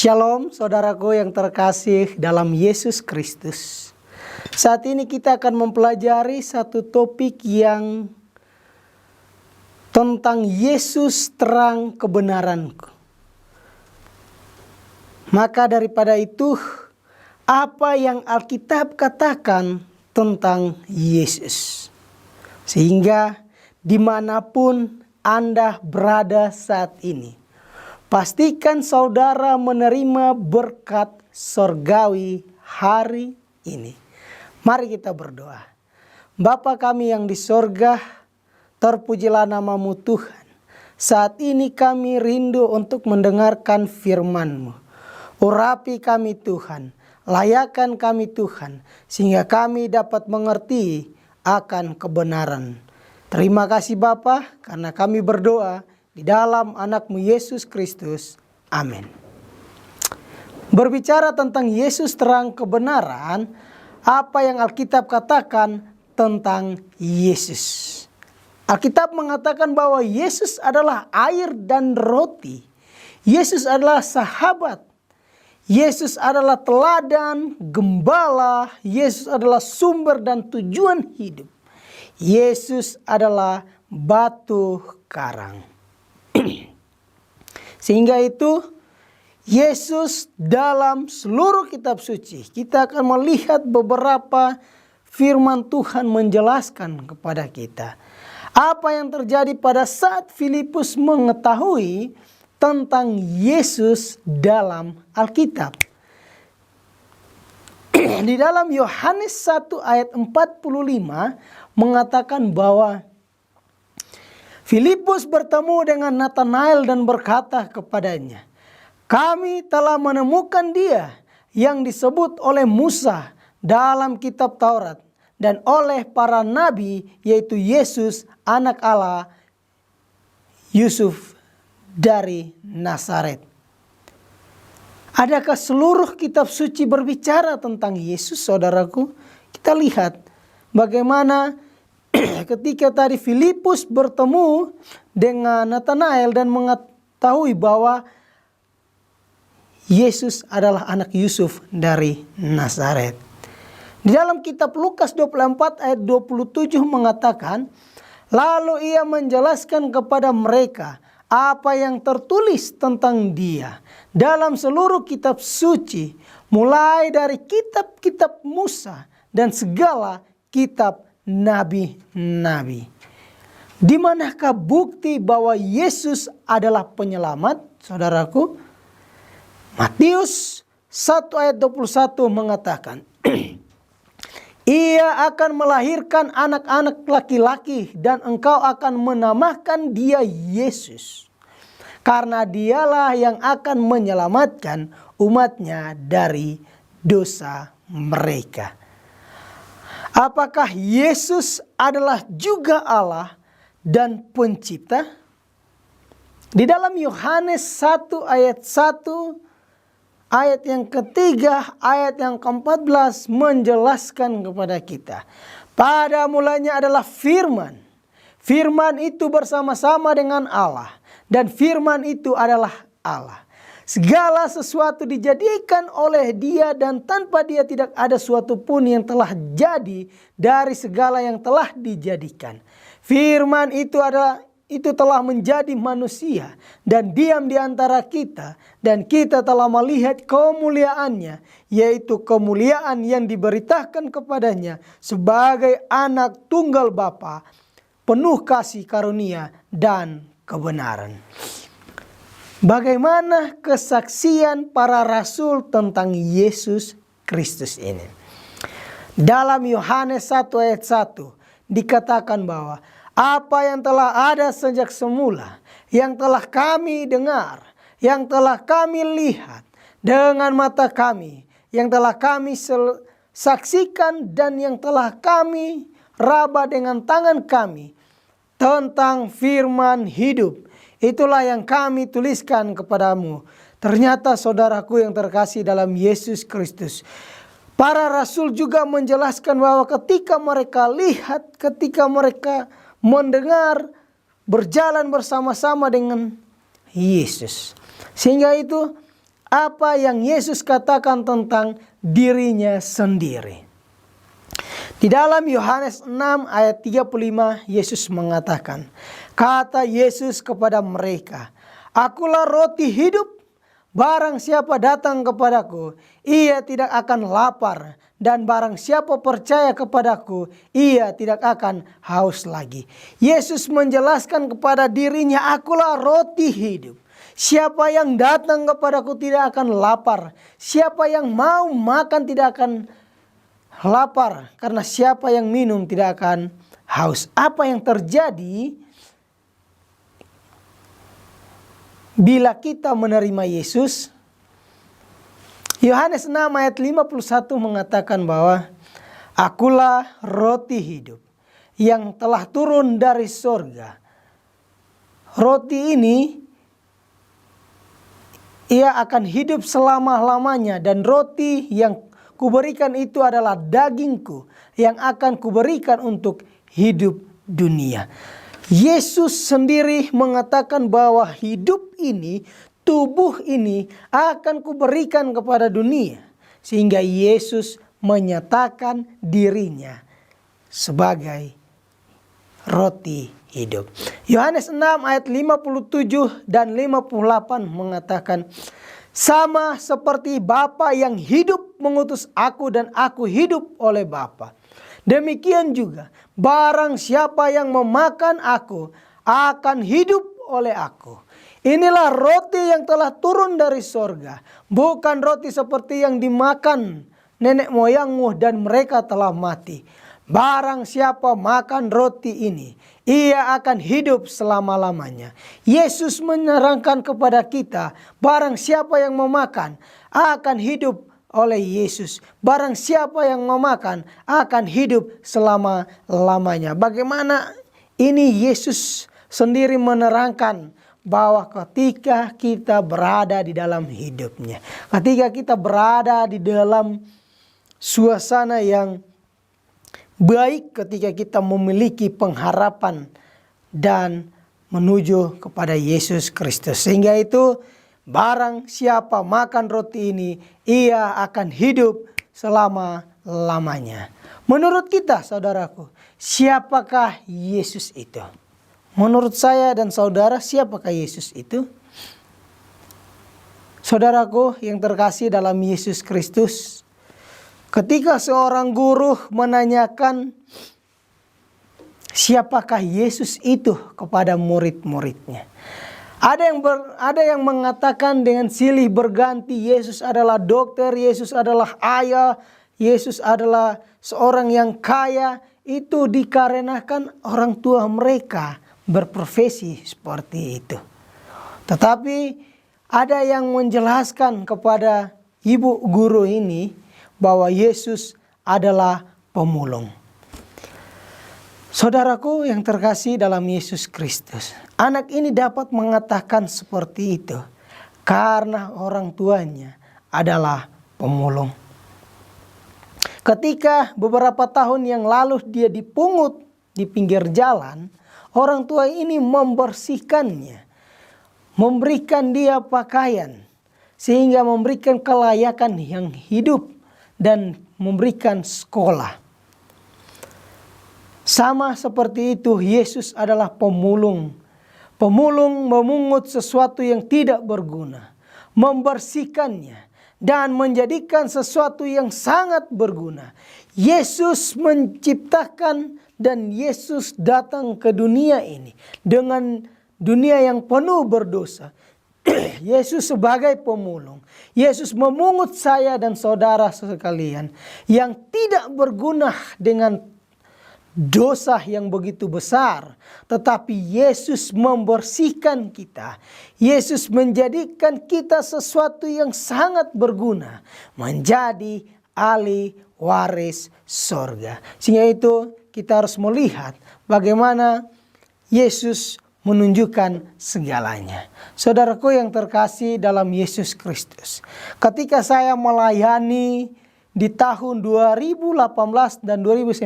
Shalom saudaraku yang terkasih dalam Yesus Kristus. Saat ini kita akan mempelajari satu topik yang tentang Yesus terang kebenaranku. Maka daripada itu, apa yang Alkitab katakan tentang Yesus. Sehingga dimanapun Anda berada saat ini, pastikan saudara menerima berkat sorgawi hari ini. Mari kita berdoa. Bapa kami yang di sorga, terpujilah namamu Tuhan. Saat ini kami rindu untuk mendengarkan firman-Mu. Urapi kami Tuhan, layakan kami Tuhan, sehingga kami dapat mengerti akan kebenaran. Terima kasih Bapa, karena kami berdoa di dalam anak-Mu Yesus Kristus. Amin. Berbicara tentang Yesus terang kebenaran, apa yang Alkitab katakan tentang Yesus? Alkitab mengatakan bahwa Yesus adalah air dan roti. Yesus adalah sahabat. Yesus adalah teladan, gembala. Yesus adalah sumber dan tujuan hidup. Yesus adalah batu karang. Sehingga itu Yesus dalam seluruh kitab suci, kita akan melihat beberapa firman Tuhan menjelaskan kepada kita apa yang terjadi pada saat Filipus mengetahui tentang Yesus dalam Alkitab. Di dalam Yohanes 1 ayat 45 mengatakan bahwa Filipus bertemu dengan Nathanael dan berkata kepadanya, "Kami telah menemukan Dia yang disebut oleh Musa dalam kitab Taurat dan oleh para nabi, yaitu Yesus anak Allah, Yusuf dari Nazaret." Adakah seluruh kitab suci berbicara tentang Yesus, saudaraku? Kita lihat bagaimana ketika tadi Filipus bertemu dengan Nathanael dan mengetahui bahwa Yesus adalah anak Yusuf dari Nazaret. Di dalam kitab Lukas 24 ayat 27 mengatakan, lalu ia menjelaskan kepada mereka apa yang tertulis tentang Dia dalam seluruh kitab suci, mulai dari kitab-kitab Musa dan segala kitab nabi-nabi. Di manakah bukti bahwa Yesus adalah penyelamat, saudaraku? Matius 1 ayat 21 mengatakan, ia akan melahirkan anak-anak laki-laki dan engkau akan menamakan dia Yesus. Karena dialah yang akan menyelamatkan umatnya dari dosa mereka. Apakah Yesus adalah juga Allah dan pencipta? Di dalam Yohanes 1 ayat 1, ayat yang ketiga, ayat yang ke-14 menjelaskan kepada kita. Pada mulanya adalah firman. Firman itu bersama-sama dengan Allah. Dan firman itu adalah Allah. Segala sesuatu dijadikan oleh Dia dan tanpa Dia tidak ada suatu pun yang telah jadi dari segala yang telah dijadikan. Firman itu telah menjadi manusia dan diam di antara kita, dan kita telah melihat kemuliaannya, yaitu kemuliaan yang diberitakan kepadanya sebagai anak tunggal Bapa, penuh kasih karunia dan kebenaran. Bagaimana kesaksian para rasul tentang Yesus Kristus ini? Dalam Yohanes 1 ayat 1 dikatakan bahwa apa yang telah ada sejak semula, yang telah kami dengar, yang telah kami lihat dengan mata kami, yang telah kami saksikan dan yang telah kami raba dengan tangan kami tentang firman hidup, itulah yang kami tuliskan kepadamu. Ternyata saudaraku yang terkasih dalam Yesus Kristus, para rasul juga menjelaskan bahwa ketika mereka lihat, ketika mereka mendengar, berjalan bersama-sama dengan Yesus. Sehingga itu apa yang Yesus katakan tentang dirinya sendiri. Di dalam Yohanes 6 ayat 35 Yesus mengatakan, kata Yesus kepada mereka, "Akulah roti hidup, barang siapa datang kepadaku, ia tidak akan lapar, dan barang siapa percaya kepadaku, ia tidak akan haus lagi." Yesus menjelaskan kepada dirinya, akulah roti hidup. Siapa yang datang kepadaku tidak akan lapar. Siapa yang mau makan tidak akan lapar. Karena siapa yang minum tidak akan haus. Apa yang terjadi bila kita menerima Yesus? Yohanes 6 ayat 51 mengatakan bahwa akulah roti hidup yang telah turun dari sorga. Roti ini ia akan hidup selama-lamanya, dan roti yang kuberikan itu adalah dagingku yang akan kuberikan untuk hidup dunia. Yesus sendiri mengatakan bahwa hidup ini, tubuh ini akan kuberikan kepada dunia. Sehingga Yesus menyatakan dirinya sebagai roti hidup. Yohanes 6 ayat 57 dan 58 mengatakan, sama seperti Bapa yang hidup mengutus aku dan aku hidup oleh Bapa, demikian juga barang siapa yang memakan aku akan hidup oleh aku. Inilah roti yang telah turun dari sorga, bukan roti seperti yang dimakan nenek moyangmu dan mereka telah mati. Barang siapa makan roti ini, ia akan hidup selama-lamanya. Yesus menerangkan kepada kita, barang siapa yang memakan akan hidup oleh Yesus. Barang siapa yang memakan akan hidup selama-lamanya. Bagaimana ini Yesus sendiri menerangkan bahwa ketika kita berada di dalam hidupnya, ketika kita berada di dalam suasana yang baik, ketika kita memiliki pengharapan dan menuju kepada Yesus Kristus. Sehingga itu barang siapa makan roti ini, ia akan hidup selama-lamanya. Menurut kita saudaraku, siapakah Yesus itu? Menurut saya dan saudara, siapakah Yesus itu? Saudaraku yang terkasih dalam Yesus Kristus, ketika seorang guru menanyakan siapakah Yesus itu kepada murid-muridnya, ada yang mengatakan dengan silih berganti, Yesus adalah dokter, Yesus adalah ayah, Yesus adalah seorang yang kaya. Itu dikarenakan orang tua mereka berprofesi seperti itu. Tetapi ada yang menjelaskan kepada ibu guru ini bahwa Yesus adalah pemulung. Saudaraku yang terkasih dalam Yesus Kristus, anak ini dapat mengatakan seperti itu karena orang tuanya adalah pemulung. Ketika beberapa tahun yang lalu dia dipungut di pinggir jalan, orang tua ini membersihkannya, memberikan dia pakaian, sehingga memberikan kelayakan yang hidup dan memberikan sekolah. Sama seperti itu, Yesus adalah pemulung. Pemulung memungut sesuatu yang tidak berguna, membersihkannya, dan menjadikan sesuatu yang sangat berguna. Yesus menciptakan dan Yesus datang ke dunia ini dengan dunia yang penuh berdosa. Yesus sebagai pemulung. Yesus memungut saya dan saudara sekalian yang tidak berguna dengan dosa yang begitu besar, tetapi Yesus membersihkan kita. Yesus menjadikan kita sesuatu yang sangat berguna, menjadi ahli waris sorga. Sehingga itu kita harus melihat bagaimana Yesus menunjukkan segalanya. Saudaraku yang terkasih dalam Yesus Kristus, ketika saya melayani di tahun 2018 dan 2019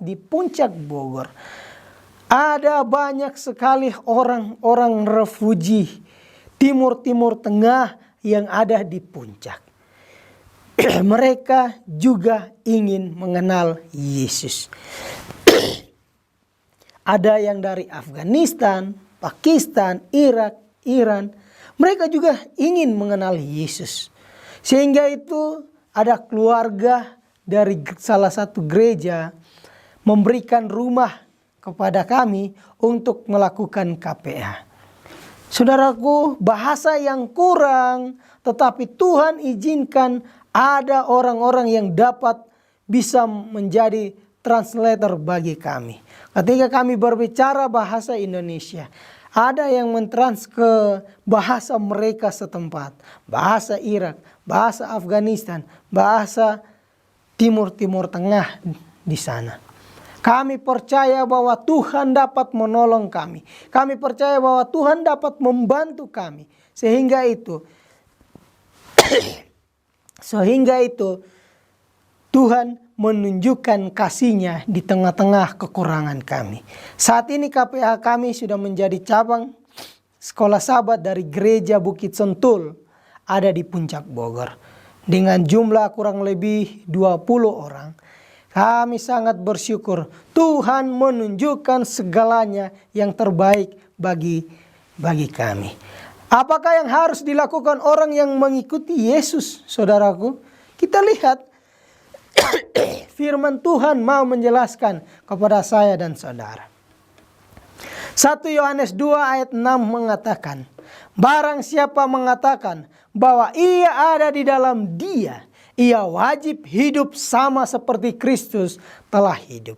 di Puncak Bogor, ada banyak sekali orang-orang refugi Timur Tengah yang ada di puncak. Mereka juga ingin mengenal Yesus. Ada yang dari Afghanistan, Pakistan, Irak, Iran. Mereka juga ingin mengenal Yesus. Sehingga itu ada keluarga dari salah satu gereja memberikan rumah kepada kami untuk melakukan KPA. Saudaraku, bahasa yang kurang, tetapi Tuhan izinkan ada orang-orang yang dapat bisa menjadi translator bagi kami. Ketika kami berbicara bahasa Indonesia, ada yang mentrans ke bahasa mereka setempat. Bahasa Irak, bahasa Afghanistan, bahasa Timur Tengah di sana. Kami percaya bahwa Tuhan dapat menolong kami. Kami percaya bahwa Tuhan dapat membantu kami. Sehingga itu Tuhan menunjukkan kasih-Nya di tengah-tengah kekurangan kami. Saat ini KPA kami sudah menjadi cabang sekolah sahabat dari gereja Bukit Sentul ada di Puncak Bogor. Dengan jumlah kurang lebih 20 orang. Kami sangat bersyukur Tuhan menunjukkan segalanya yang terbaik bagi kami. Apakah yang harus dilakukan orang yang mengikuti Yesus, saudaraku? Kita lihat firman Tuhan mau menjelaskan kepada saya dan saudara. 1 Yohanes 2 ayat 6 mengatakan, barang siapa mengatakan bahwa ia ada di dalam Dia, ia wajib hidup sama seperti Kristus telah hidup.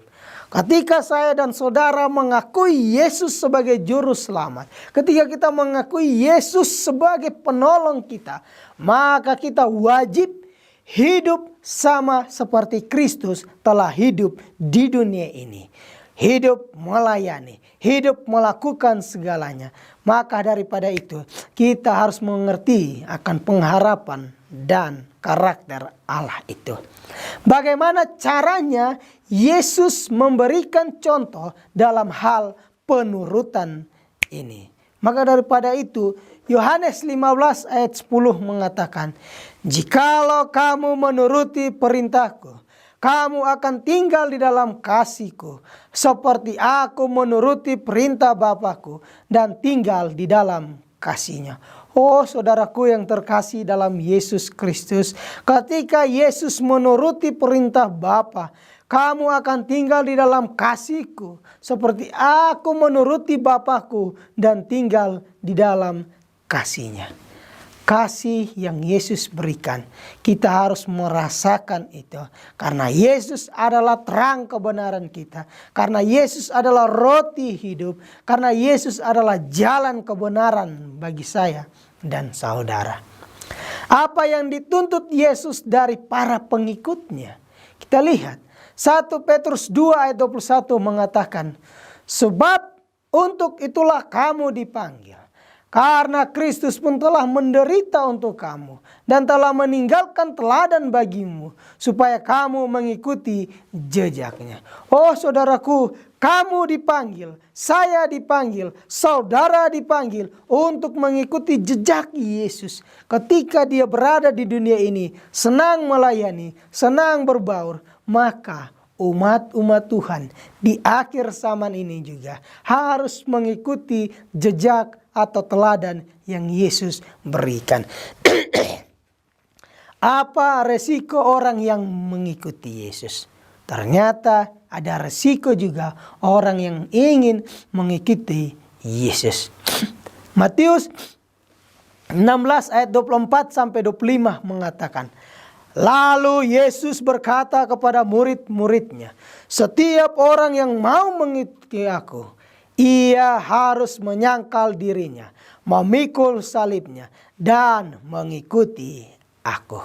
Ketika saya dan saudara mengakui Yesus sebagai juru selamat, ketika kita mengakui Yesus sebagai penolong kita, maka kita wajib hidup sama seperti Kristus telah hidup di dunia ini. Hidup melayani, hidup melakukan segalanya. Maka daripada itu kita harus mengerti akan pengharapan dan karakter Allah itu. Bagaimana caranya Yesus memberikan contoh dalam hal penurutan ini. Maka daripada itu Yohanes 15 ayat 10 mengatakan, jikalau kamu menuruti perintahku, kamu akan tinggal di dalam kasih-Ku, seperti aku menuruti perintah Bapa-Ku dan tinggal di dalam kasih-Nya. Oh saudaraku yang terkasih dalam Yesus Kristus, ketika Yesus menuruti perintah Bapa, kamu akan tinggal di dalam kasih-Ku, seperti aku menuruti Bapa-Ku dan tinggal di dalam kasih-Nya. Kasih yang Yesus berikan, kita harus merasakan itu. Karena Yesus adalah terang kebenaran kita. Karena Yesus adalah roti hidup. Karena Yesus adalah jalan kebenaran bagi saya dan saudara. Apa yang dituntut Yesus dari para pengikutnya? Kita lihat 1 Petrus 2 ayat 21 mengatakan, sebab untuk itulah kamu dipanggil. Karena Kristus pun telah menderita untuk kamu dan telah meninggalkan teladan bagimu supaya kamu mengikuti jejaknya. Oh saudaraku, kamu dipanggil, saya dipanggil, saudara dipanggil untuk mengikuti jejak Yesus. Ketika dia berada di dunia ini, senang melayani, senang berbaur, maka umat-umat Tuhan di akhir zaman ini juga harus mengikuti jejak atau teladan yang Yesus berikan. Apa resiko orang yang mengikuti Yesus? Ternyata ada resiko juga orang yang ingin mengikuti Yesus. Matius 16 ayat 24 sampai 25 mengatakan, lalu Yesus berkata kepada murid-muridnya, setiap orang yang mau mengikuti aku, ia harus menyangkal dirinya, memikul salibnya, dan mengikuti aku.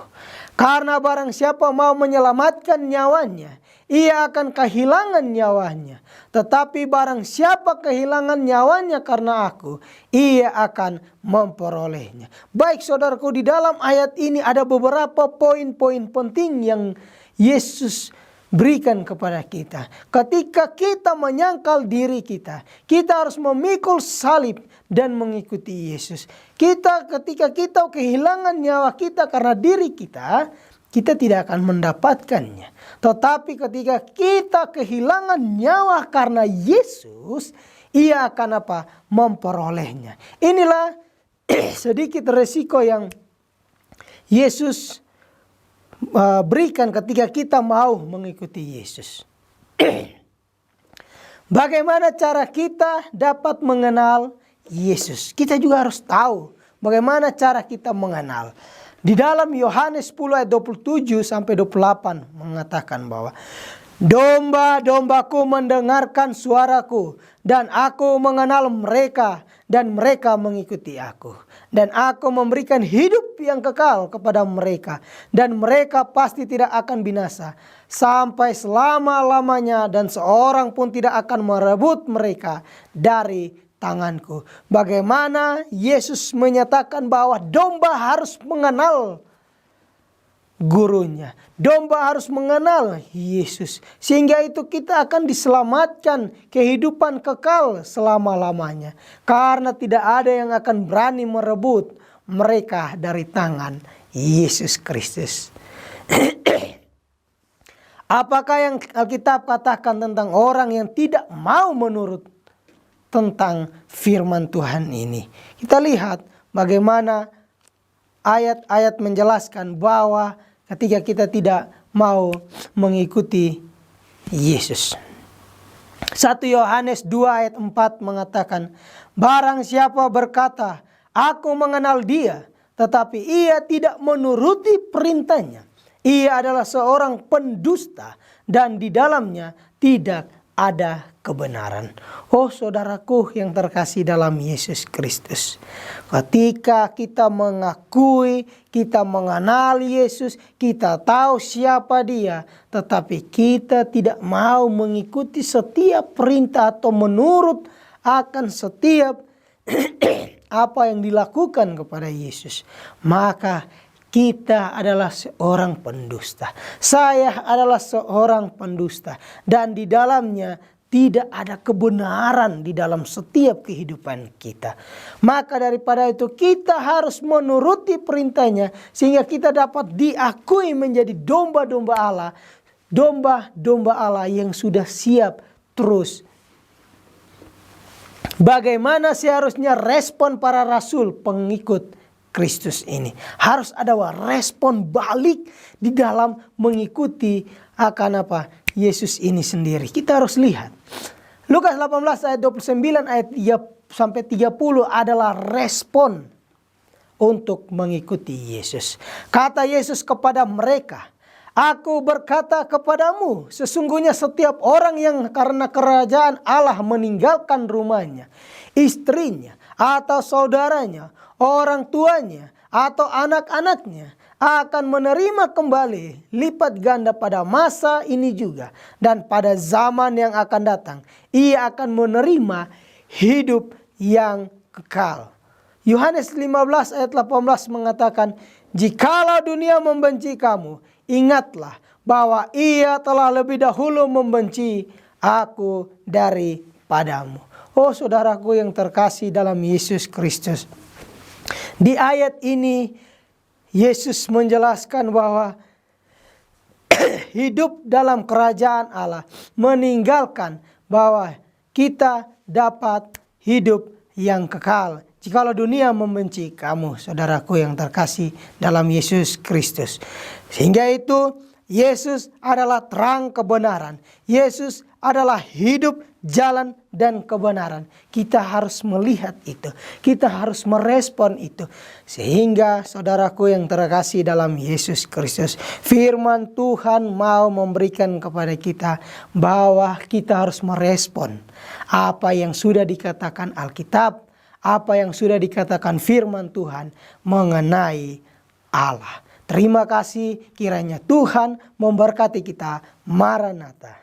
Karena barang siapa mau menyelamatkan nyawanya, ia akan kehilangan nyawanya. Tetapi barang siapa kehilangan nyawanya karena aku, ia akan memperolehnya. Baik saudaraku, di dalam ayat ini ada beberapa poin-poin penting yang Yesus berikan kepada kita. Ketika kita menyangkal diri kita, kita harus memikul salib dan mengikuti Yesus. Ketika kita kehilangan nyawa kita karena diri kita, kita tidak akan mendapatkannya. Tetapi ketika kita kehilangan nyawa karena Yesus, ia akan memperolehnya. Inilah sedikit resiko yang Yesus berikan ketika kita mau mengikuti Yesus. Bagaimana cara kita dapat mengenal Yesus? Kita juga harus tahu bagaimana cara kita mengenal. Di dalam Yohanes 10 ayat 27 sampai 28 mengatakan bahwa domba-dombaku mendengarkan suaraku, dan aku mengenal mereka, dan mereka mengikuti aku. Dan aku memberikan hidup yang kekal kepada mereka, dan mereka pasti tidak akan binasa sampai selama-lamanya, dan seorang pun tidak akan merebut mereka dari tanganku. Bagaimana Yesus menyatakan bahwa domba harus mengenal gurunya. Domba harus mengenal Yesus. Sehingga itu kita akan diselamatkan kehidupan kekal selama-lamanya. Karena tidak ada yang akan berani merebut mereka dari tangan Yesus Kristus. Apakah yang Alkitab katakan tentang orang yang tidak mau menurut tentang firman Tuhan ini? Kita lihat bagaimana ayat-ayat menjelaskan bahwa ketika kita tidak mau mengikuti Yesus. 1 Yohanes 2 ayat 4 mengatakan, barang siapa berkata, aku mengenal dia, tetapi ia tidak menuruti perintahnya, ia adalah seorang pendusta, dan di dalamnya tidak ada kebenaran. Oh saudaraku yang terkasih dalam Yesus Kristus, ketika kita mengakui, kita mengenal Yesus, kita tahu siapa dia, tetapi kita tidak mau mengikuti setiap perintah atau menurut akan setiap apa yang dilakukan kepada Yesus, maka kita adalah seorang pendusta. Saya adalah seorang pendusta. Dan di dalamnya tidak ada kebenaran di dalam setiap kehidupan kita. Maka daripada itu kita harus menuruti perintahnya, sehingga kita dapat diakui menjadi domba-domba Allah. Domba-domba Allah yang sudah siap terus. Bagaimana seharusnya respon para rasul pengikut Kristus ini? Harus ada respon balik di dalam mengikuti akan Yesus ini sendiri. Kita harus lihat. Lukas 18 ayat 29 ayat 3 sampai 30 adalah respon untuk mengikuti Yesus. Kata Yesus kepada mereka, aku berkata kepadamu, sesungguhnya setiap orang yang karena kerajaan Allah meninggalkan rumahnya, istrinya, atau saudaranya, orang tuanya, atau anak-anaknya, akan menerima kembali lipat ganda pada masa ini juga. Dan pada zaman yang akan datang, ia akan menerima hidup yang kekal. Yohanes 15 ayat 18 mengatakan, jikalau dunia membenci kamu, ingatlah bahwa ia telah lebih dahulu membenci aku daripadamu. Oh saudaraku yang terkasih dalam Yesus Kristus, di ayat ini Yesus menjelaskan bahwa hidup dalam kerajaan Allah meninggalkan bahwa kita dapat hidup yang kekal. Jikalau dunia membenci kamu, saudaraku yang terkasih dalam Yesus Kristus. Sehingga itu Yesus adalah terang kebenaran. Yesus adalah hidup, jalan, dan kebenaran. Kita harus melihat itu. Kita harus merespon itu. Sehingga saudaraku yang terkasih dalam Yesus Kristus, firman Tuhan mau memberikan kepada kita bahwa kita harus merespon apa yang sudah dikatakan Alkitab, apa yang sudah dikatakan firman Tuhan mengenai Allah. Terima kasih, kiranya Tuhan memberkati kita. Maranatha.